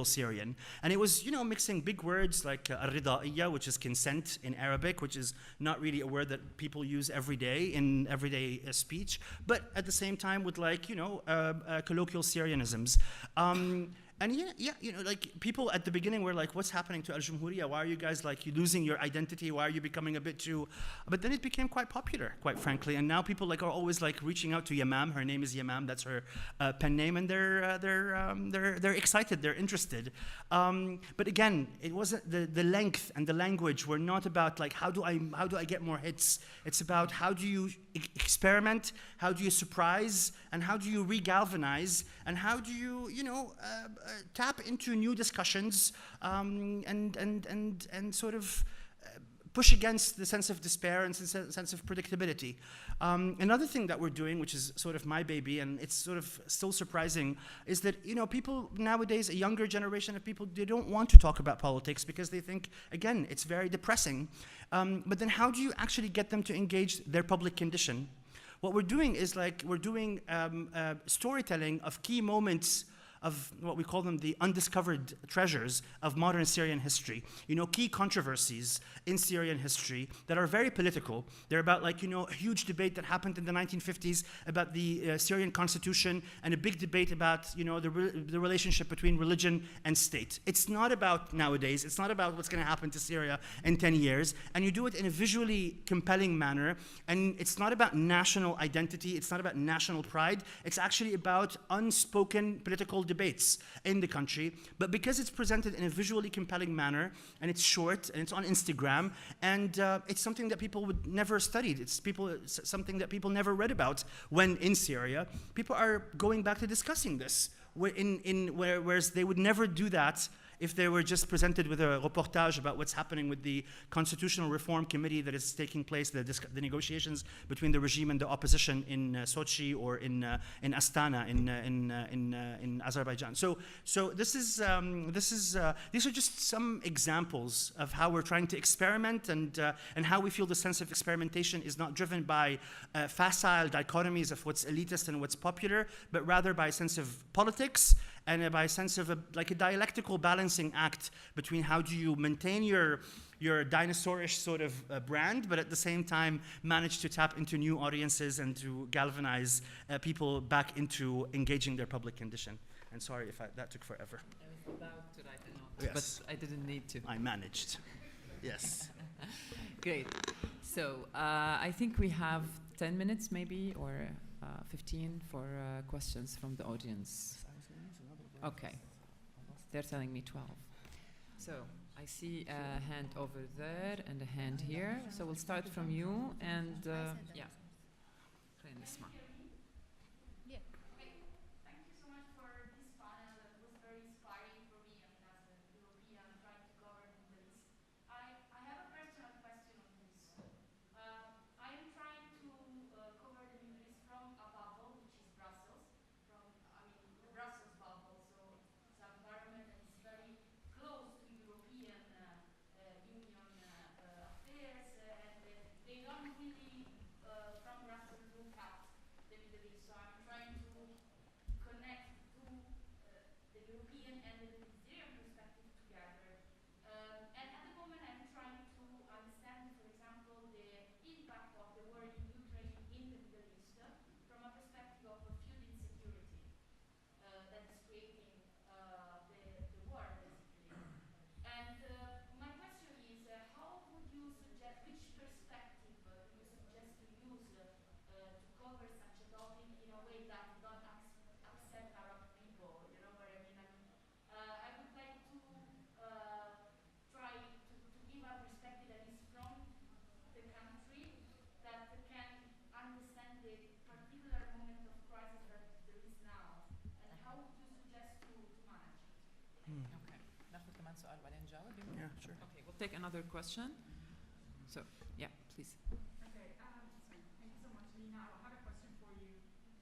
Syrian. And it was, mixing big words like al-rida'iyya, which is consent in Arabic, which is not really a word that people use every day in everyday speech, but at the same time with like, colloquial Syrianisms. And yeah, you know, like people at the beginning were like, "What's happening to Al-Jumhuriya? Why are you guys like you losing your identity? Why are you becoming a bit too?" But then it became quite popular, quite frankly. And now people like are always like reaching out to Yamam. Her name is Yamam. That's her pen name, and they're excited. They're interested. But again, it wasn't the length and the language were not about like how do I get more hits. It's about how do you experiment, how do you surprise, and how do you regalvanize, and how do you tap into new discussions and sort of push against the sense of despair and sense of predictability. Another thing that we're doing, which is sort of my baby, and it's sort of still surprising, is that people nowadays, a younger generation of people, they don't want to talk about politics because they think, again, it's very depressing. But then how do you actually get them to engage their public condition? What we're doing is like we're doing storytelling of key moments of what we call them the undiscovered treasures of modern Syrian history. Key controversies in Syrian history that are very political. They're about a huge debate that happened in the 1950s about the Syrian constitution and a big debate about, the relationship between religion and state. It's not about nowadays. It's not about what's going to happen to Syria in 10 years. And you do it in a visually compelling manner. And it's not about national identity. It's not about national pride. It's actually about unspoken political debates in the country, but because it's presented in a visually compelling manner, and it's short, and it's on Instagram, and it's something that people would never studied. It's something that people never read about when in Syria. People are going back to discussing this, whereas they would never do that if they were just presented with a reportage about what's happening with the Constitutional Reform Committee that is taking place, the negotiations between the regime and the opposition in Sochi or in Astana in Azerbaijan. So these are just some examples of how we're trying to experiment and how we feel the sense of experimentation is not driven by facile dichotomies of what's elitist and what's popular, but rather by a sense of politics and by a sense of a dialectical balancing act between how do you maintain your dinosaurish sort of brand, but at the same time manage to tap into new audiences and to galvanize people back into engaging their public condition. And sorry if that took forever. I was about to write a note, yes. But I didn't need to. I managed. Yes. Great. So I think we have 10 minutes maybe, or 15 for questions from the audience. Okay. They're telling me 12. So I see a hand over there and a hand here. So we'll start from you and yeah. Yeah. Thank you so much for this panel. It was very inspiring for me. I mean, as a European trying to cover the Middle East. I have a personal question on this. I am trying to cover the Middle East from a bubble, which is Brussels. The Brussels bubble. So it's an environment that is very close to European Union affairs, and they don't really, from Brussels, look at the Middle East. So I'm trying to connect the European and the Mediterranean perspective together. And at the moment, I'm trying to understand, for example, the impact of the war in Ukraine in the Middle East from a perspective of a food insecurity that is creating the war, basically. And my question is, how would you suggest, which perspective do you suggest to use to cover such a topic in a way that don't upset Arab people? You know what I mean? I would like to try to give a perspective that is from the country that can understand the particular moment of crisis that there is now. And how would you suggest to manage it? Okay. ناخذ كمان سؤال بعدين نجاوب. Yeah, sure. Okay, we'll take another question. So, yeah, please. Okay, thank you so much, Lina. I have a question for you.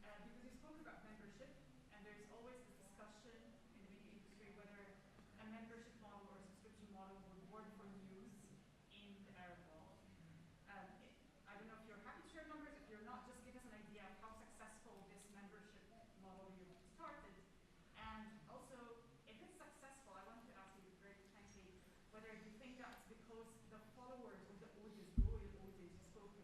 Because you spoke about membership, and there's always this discussion in the media industry whether a membership model or a subscription model would work for news in the Arab world. I don't know if you're happy to share numbers. If you're not, just give us an idea of how successful this membership model you started. And also, if it's successful, I wanted to ask you very frankly whether you think that's because the followers or the audience, loyal audience, you spoke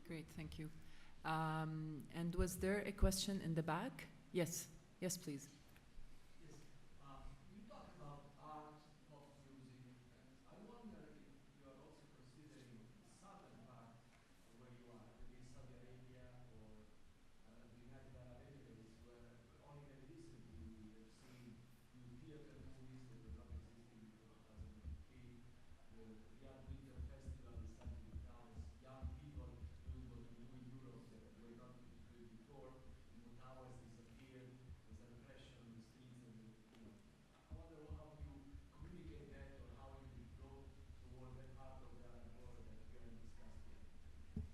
Great, thank you. And was there a question in the back? Yes, yes, please. You talk about art, pop music, and I wonder if you are also considering the southern part of where you are, maybe Saudi Arabia or the United Arab Emirates, where only very recently we have seen new theater movies that were not existing before 2015. The Riyadh Winter Festival is something that counts young people doing what we do in Europe that were not doing before. Mutawars disappeared. There's a repression on the streets, and I wonder how you communicate that, or how you go toward that part of the Arab world that we haven't discussed yet.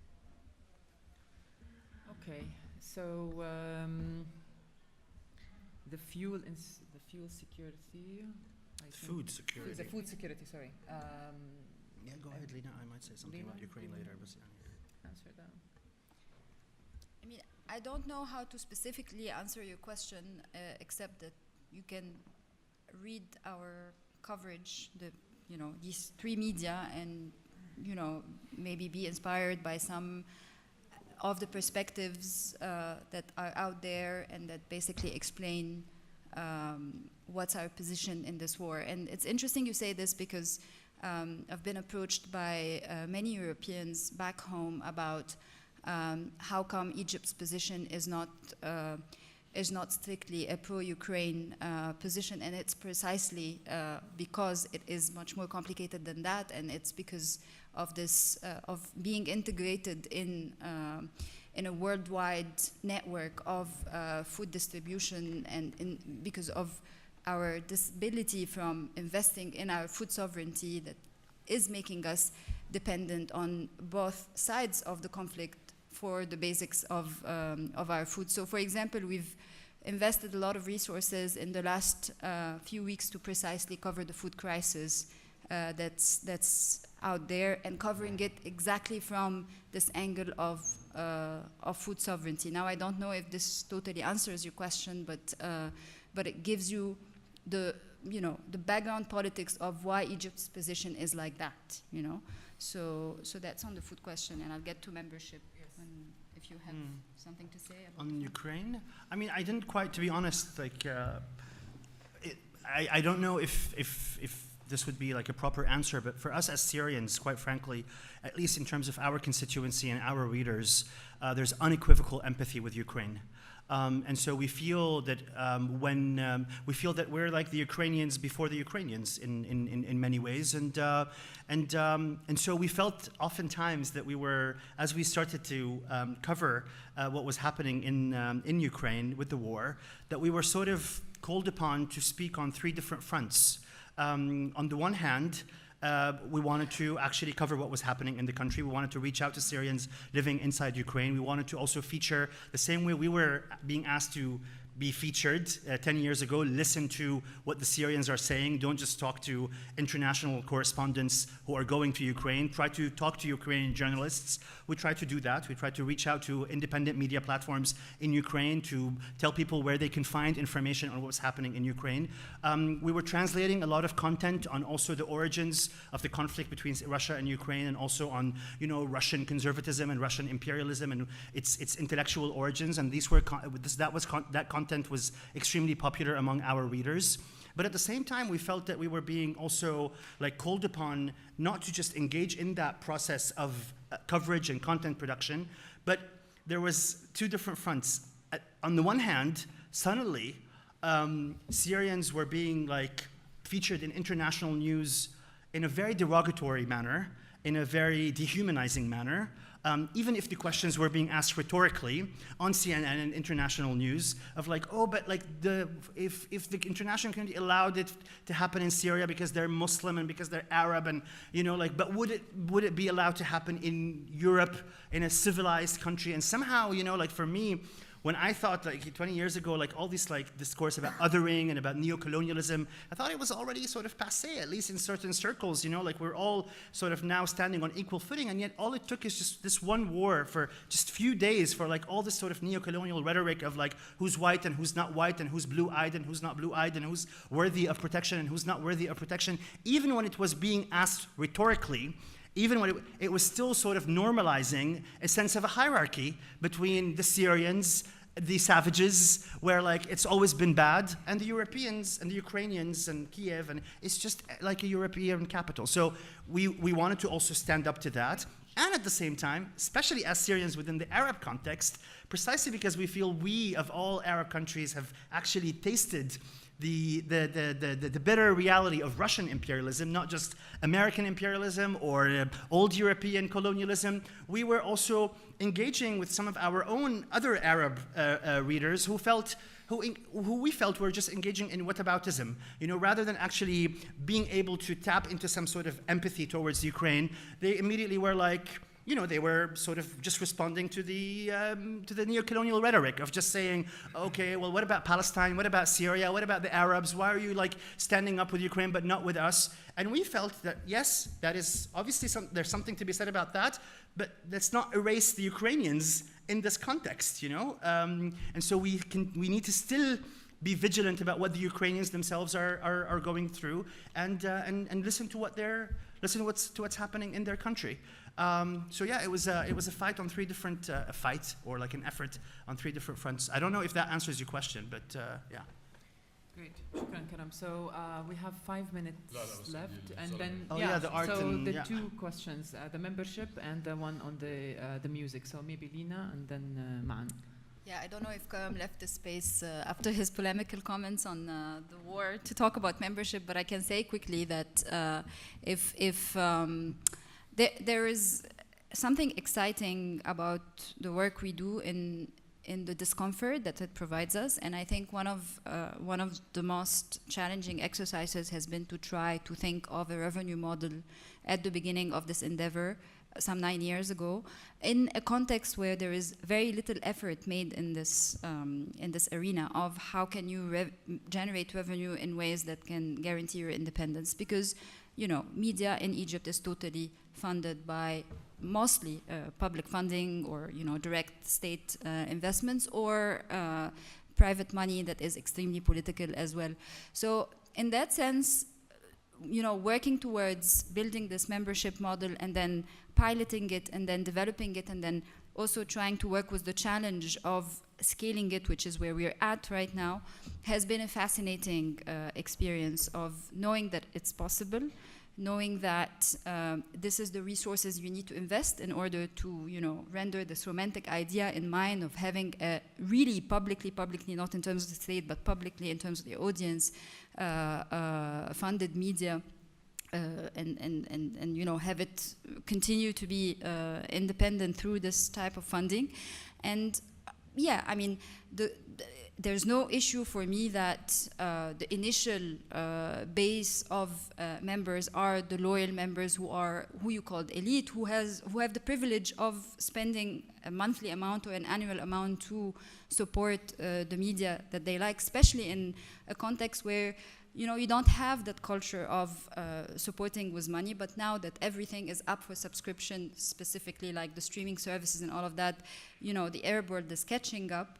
Okay, so the fuel security. I think- Food security. The food security. Sorry. Yeah, go ahead, Lina. I might say something Lina, about Ukraine do you later. want But answer that. I mean, I don't know how to specifically answer your question, except that you can read our coverage, these three media, and maybe be inspired by some of the perspectives that are out there and that basically explain what's our position in this war. And it's interesting you say this because I've been approached by many Europeans back home about how come Egypt's position is not strictly a pro-Ukraine position, and it's precisely because it is much more complicated than that, and it's because of this of being integrated in a worldwide network of food distribution, and because of our disability from investing in our food sovereignty that is making us dependent on both sides of the conflict for the basics of our food. So, for example, we've invested a lot of resources in the last few weeks to precisely cover the food crisis that's out there, and covering it exactly from this angle of food sovereignty. Now, I don't know if this totally answers your question, but it gives you the background politics of why Egypt's position is like that. So that's on the food question, and I'll get to membership. If you have something to say about on Ukraine, I mean, I didn't quite, to be honest, like, I don't know if this would be like a proper answer, but for us as Syrians, quite frankly, at least in terms of our constituency and our readers, there's unequivocal empathy with Ukraine. And so we feel that we feel that we're like the Ukrainians before the Ukrainians in many ways, and so we felt oftentimes that we were, as we started to cover what was happening in Ukraine with the war, that we were sort of called upon to speak on three different fronts. On the one hand, we wanted to actually cover what was happening in the country. We wanted to reach out to Syrians living inside Ukraine. We wanted to also feature the same way we were being asked to be featured 10 years ago. Listen to what the Syrians are saying. Don't just talk to international correspondents who are going to Ukraine. Try to talk to Ukrainian journalists. We try to do that. We try to reach out to independent media platforms in Ukraine to tell people where they can find information on what's happening in Ukraine. We were translating a lot of content on also the origins of the conflict between Russia and Ukraine, and also on Russian conservatism and Russian imperialism and its intellectual origins. And that content was extremely popular among our readers. But at the same time, we felt that we were being also like called upon not to just engage in that process of coverage and content production, but there was two different fronts. On the one hand, suddenly, Syrians were being like featured in international news in a very derogatory manner, in a very dehumanizing manner. Even if the questions were being asked rhetorically on CNN and international news of like, oh, but like if the international community allowed it to happen in Syria because they're Muslim and because they're Arab, and but would it be allowed to happen in Europe in a civilized country? And somehow, like for me, when I thought like 20 years ago, like all this like discourse about othering and about neo-colonialism, I thought it was already sort of passé, at least in certain circles, like we're all sort of now standing on equal footing, and yet all it took is just this one war for just few days for like all this sort of neo-colonial rhetoric of like who's white and who's not white, and who's blue-eyed and who's not blue-eyed, and who's worthy of protection and who's not worthy of protection. Even when it was being asked rhetorically, even when it was still sort of normalizing a sense of a hierarchy between the Syrians, the savages, where like it's always been bad, and the Europeans and the Ukrainians and Kiev, and it's just like a European capital. So we wanted to also stand up to that. And at the same time, especially as Syrians within the Arab context, precisely because we feel we, of all Arab countries, have actually tasted the bitter reality of Russian imperialism, not just American imperialism or old European colonialism. We were also engaging with some of our own other Arab readers who we felt were just engaging in whataboutism, rather than actually being able to tap into some sort of empathy towards Ukraine. They immediately were like, they were sort of just responding to the neo-colonial rhetoric of just saying, okay, well, what about Palestine? What about Syria? What about the Arabs? Why are you like standing up with Ukraine but not with us? And we felt that, yes, that is obviously there's something to be said about that, but let's not erase the Ukrainians in this context, And so we need to still be vigilant about what the Ukrainians themselves are going through, and listen to what's happening in their country. So yeah, it was a fight on three different or like an effort on three different fronts. I don't know if that answers your question, but yeah. Great, shukran, Karam. So we have 5 minutes left, and then the art so and, the two questions, the membership and the one on the music. So maybe Lina and then Maan. Yeah, I don't know if Karam left the space after his polemical comments on the war to talk about membership, but I can say quickly that there is something exciting about the work we do in the discomfort that it provides us, and I think one of the most challenging exercises has been to try to think of a revenue model at the beginning of this endeavor some 9 years ago, in a context where there is very little effort made in this arena of how can you generate revenue in ways that can guarantee your independence, because media in Egypt is totally funded by mostly public funding or direct state investments or private money that is extremely political as well. So in that sense, working towards building this membership model and then piloting it and then developing it and then also trying to work with the challenge of scaling it, which is where we're at right now, has been a fascinating experience of knowing that it's possible, knowing that this is the resources you need to invest in order to, render this romantic idea in mind of having a really publicly, not in terms of the state, but publicly in terms of the audience, funded media, and have it continue to be independent through this type of funding. And yeah, I mean, there's no issue for me that the initial base of members are the loyal members who you called elite, who have the privilege of spending a monthly amount or an annual amount to support the media that they like, especially in a context where you don't have that culture of supporting with money. But now that everything is up for subscription, specifically like the streaming services and all of that, the Arab world is catching up.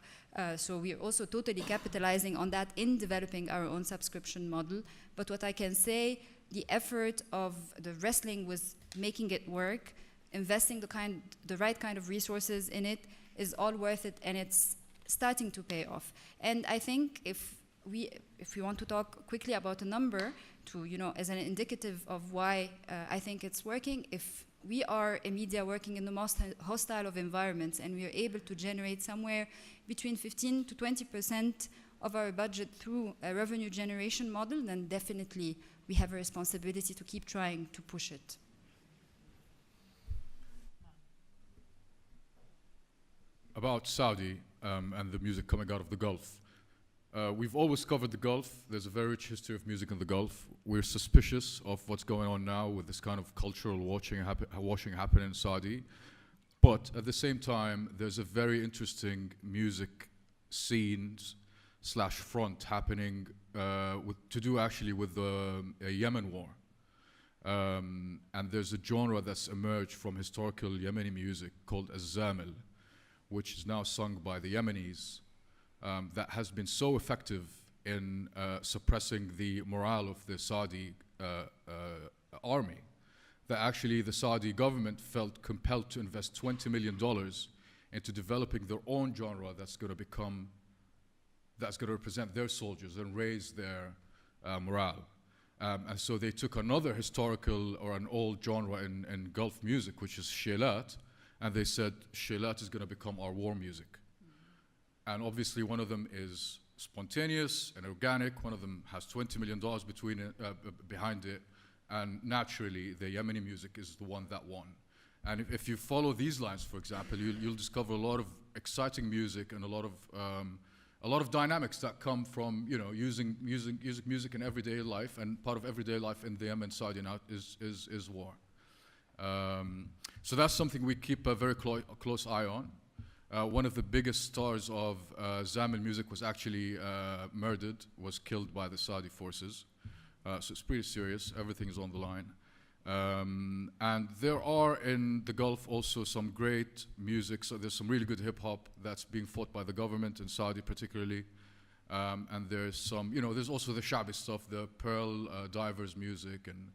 So we are also totally capitalizing on that in developing our own subscription model. But what I can say, the effort of the wrestling with making it work, investing the right kind of resources in it, is all worth it, and it's starting to pay off. And I think if we want to talk quickly about a number to, as an indicative of why I think it's working, if we are a media working in the most hostile of environments and we are able to generate somewhere between 15 to 20% of our budget through a revenue generation model, then definitely we have a responsibility to keep trying to push it. About Saudi and the music coming out of the Gulf. We've always covered the Gulf. There's a very rich history of music in the Gulf. We're suspicious of what's going on now with this kind of cultural washing happening in Saudi. But at the same time, there's a very interesting music scene / front happening to do actually with the Yemen war. And there's a genre that's emerged from historical Yemeni music called Az-Zamil, which is now sung by the Yemenis. That has been so effective in suppressing the morale of the Saudi army that actually the Saudi government felt compelled to invest $20 million into developing their own genre that's going to represent their soldiers and raise their morale. And so they took another historical or an old genre in Gulf music, which is shilat, and they said shilat is going to become our war music. And obviously one of them is spontaneous and organic, one of them has $20 million behind it, and naturally the Yemeni music is the one that won. And if you follow these lines, for example, you'll discover a lot of exciting music and a lot of dynamics that come from using music in everyday life, and part of everyday life in the Yemen Saudi now is war. So that's something we keep a very close eye on. One of the biggest stars of Zamil music was actually was killed by the Saudi forces. So it's pretty serious, everything is on the line. And there are in the Gulf also some great music, so there's some really good hip hop that's being fought by the government in Saudi particularly. And there's some, there's also the Shabi stuff, the Pearl Divers music and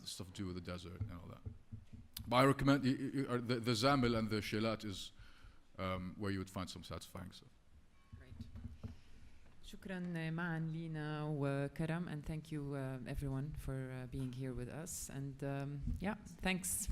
stuff to do with the desert and all that. But I recommend, the Zamil and the Shilat is where you would find some satisfying stuff. Great. شكرا معا لينا وكرم, and thank you everyone for being here with us, and yeah, thanks.